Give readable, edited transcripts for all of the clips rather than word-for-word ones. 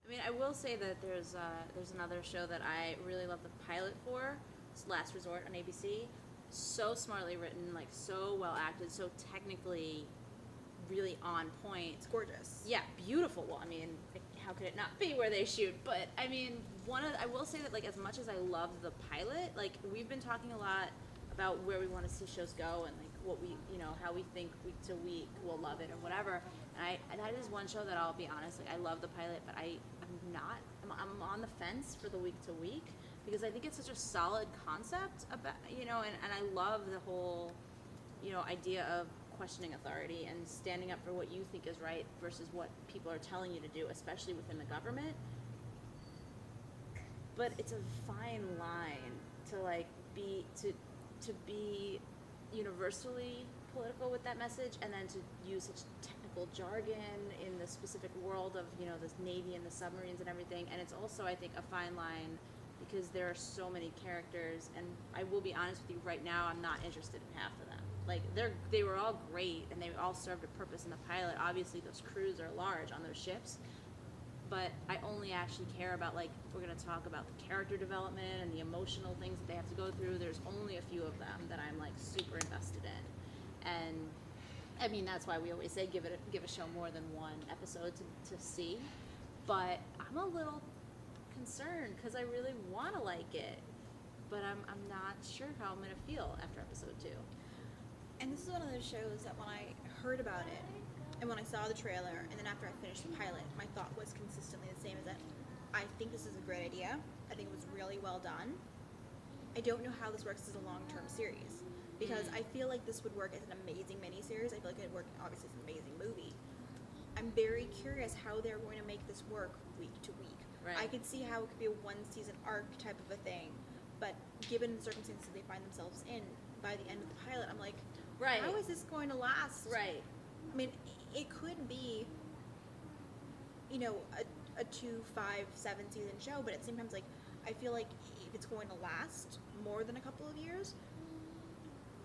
I mean, I will say that there's another show that I really love the pilot for. It's Last Resort on ABC. So smartly written, like so well acted, so technically really on point. It's gorgeous. Yeah, beautiful. Well, I mean, how could it not be where they shoot? But I mean, I will say that, like, as much as I love the pilot, like, we've been talking a lot about where we want to see shows go and like what we, how we think week to week we'll love it or whatever. And that is one show that I'll be honest, like, I love the pilot, but I'm on the fence for the week to week because I think it's such a solid concept about, and I love the whole, idea of questioning authority and standing up for what you think is right versus what people are telling you to do, especially within the government. But it's a fine line to like be universally political with that message, and then to use such technical jargon in the specific world of the Navy and the submarines and everything. And it's also, I think, a fine line because there are so many characters, and I will be honest with you right now, I'm not interested in half of them. Like, they were all great and they all served a purpose in the pilot. Obviously those crews are large on those ships, but I only actually care about, like, if we're going to talk about the character development and the emotional things that they have to go through, there's only a few of them that I'm like super invested in. And I mean, that's why we always say give a show more than one episode to see. But I'm a little concerned because I really want to like it, but I'm not sure how I'm going to feel after episode 2. And this is one of those shows that when I heard about it and when I saw the trailer and then after I finished the pilot, my thought was consistently the same, as that I think this is a great idea. I think it was really well done. I don't know how this works as a long-term series because I feel like this would work as an amazing miniseries. I feel like it would work obviously as an amazing movie. I'm very curious how they're going to make this work week to week. Right. I could see how it could be a one-season arc type of a thing, but given the circumstances they find themselves in by the end of the pilot, I'm like, right, how is this going to last? Right. I mean, it could be, a 2, 5, 7 season show, but at the same time, it's like, I feel like if it's going to last more than a couple of years,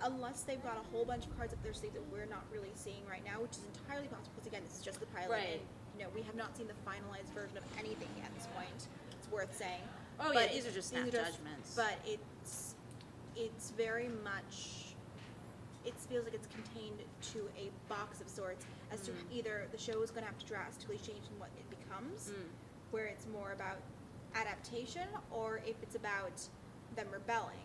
unless they've got a whole bunch of cards up their sleeve that we're not really seeing right now, which is entirely possible, because again, this is just the pilot, right, and we have not seen the finalized version of anything yet at this point. It's worth saying. Oh, but yeah, these are just snap judgments. But it's very much, it feels like it's contained to a box of sorts as to either the show is going to have to drastically change in what it becomes, where it's more about adaptation, or if it's about them rebelling.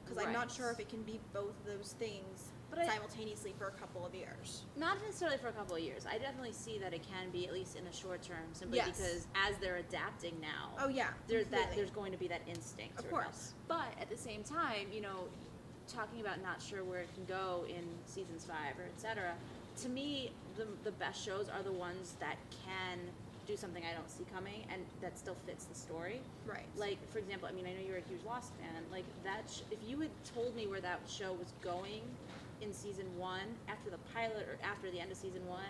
Because I'm not sure if it can be both of those things simultaneously for a couple of years. Not necessarily for a couple of years. I definitely see that it can be, at least in the short term, simply because as they're adapting now, there's going to be that instinct. Of course. But at the same time, talking about not sure where it can go in seasons 5 or etc. To me, the best shows are the ones that can do something I don't see coming and that still fits the story. Right. Like, for example, I mean, I know you're a huge Lost fan. Like, if you had told me where that show was going in season 1, after the pilot or after the end of season 1,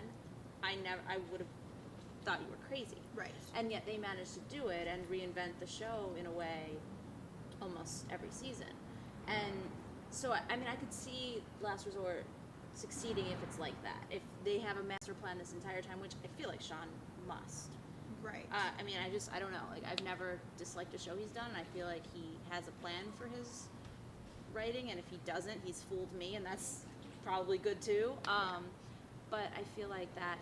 I would have thought you were crazy. Right. And yet they managed to do it and reinvent the show in a way almost every season. And so, I mean, I could see Last Resort succeeding if it's like that. If they have a master plan this entire time, which I feel like Sean must. Right. I mean, I don't know. Like, I've never disliked a show he's done. I feel like he has a plan for his writing, and if he doesn't, he's fooled me, and that's probably good too. But I feel like that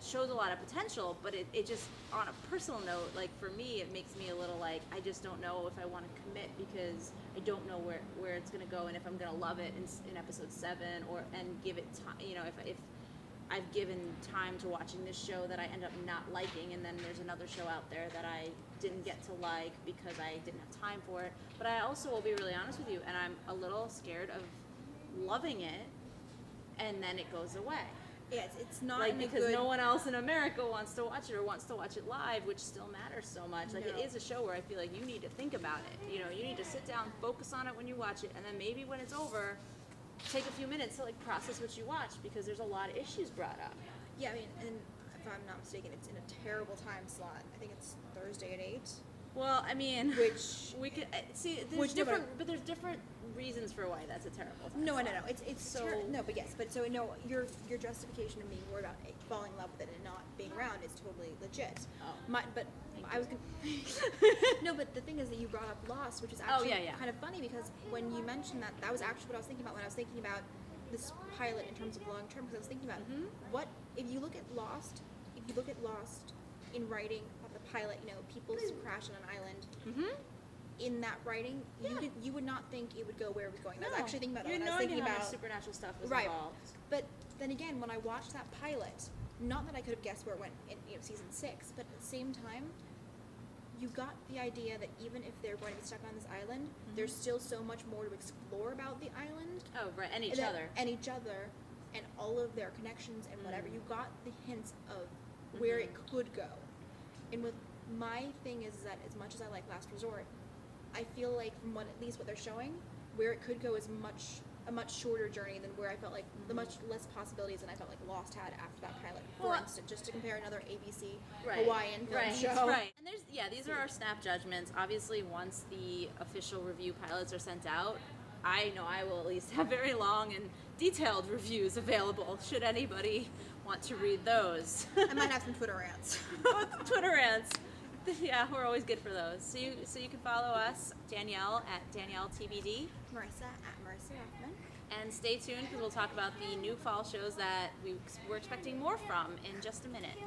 shows a lot of potential, but it just, on a personal note, like, for me, it makes me a little like, I just don't know if I want to commit because I don't know where it's going to go and if I'm going to love it in episode 7 and give it time, if I've given time to watching this show that I end up not liking, and then there's another show out there that I didn't get to like because I didn't have time for it. But I also will be really honest with you, and I'm a little scared of loving it and then it goes away. Yes, it's not like, because no one else in America wants to watch it or wants to watch it live, which still matters so much. Like, it is a show where I feel like you need to think about it. You need to sit down, focus on it when you watch it, and then maybe when it's over, take a few minutes to, like, process what you watch, because there's a lot of issues brought up. Yeah, I mean, and if I'm not mistaken, it's in a terrible time slot. I think it's Thursday at 8. Well, I mean, Which we could see. There's which different, but there's different reasons for why that's a terrible. No, time no, no. slot. It's So- no, but yes, but so no. Your justification of being worried about falling in love with it and not being around is totally legit. Oh. But Thank I you. was gonna, no, but the thing is that you brought up Lost, which is actually yeah. kind of funny because when you mentioned that, that was actually what I was thinking about when I was thinking about this pilot in terms of long term. Because I was thinking about Mhm. what if you look at Lost. If you look at Lost in writing about the pilot, people crash on an island. Mhm. In that writing, you would not think it would go where it was going. I was actually thinking about You it. had I no was thinking idea how much about supernatural stuff was Right. involved. But then again, when I watched that pilot, not that I could have guessed where it went in season 6, but at the same time, you got the idea that even if they're going to be stuck on this island, there's still so much more to explore about the island Oh, right, and each and that- other. and each other, and all of their connections and whatever. You got the hints of where it could go. And with my thing is that as much as I like Last Resort, I feel like from at least what they're showing, where it could go is a much shorter journey than where I felt like the much less possibilities than I felt like Lost had after that pilot. For Well, instance, just to compare another ABC Right. Hawaiian film Right. show. Right. And these are our snap judgments. Obviously, once the official review pilots are sent out, I know I will at least have very long and detailed reviews available. Should anybody want to read those? I might have some Twitter rants. Twitter rants. Yeah, we're always good for those. So you can follow us, Danielle at Danielle TBD, Marisa at Marisa Hoffman. and stay tuned because we'll talk about the new fall shows that we're expecting more from in just a minute.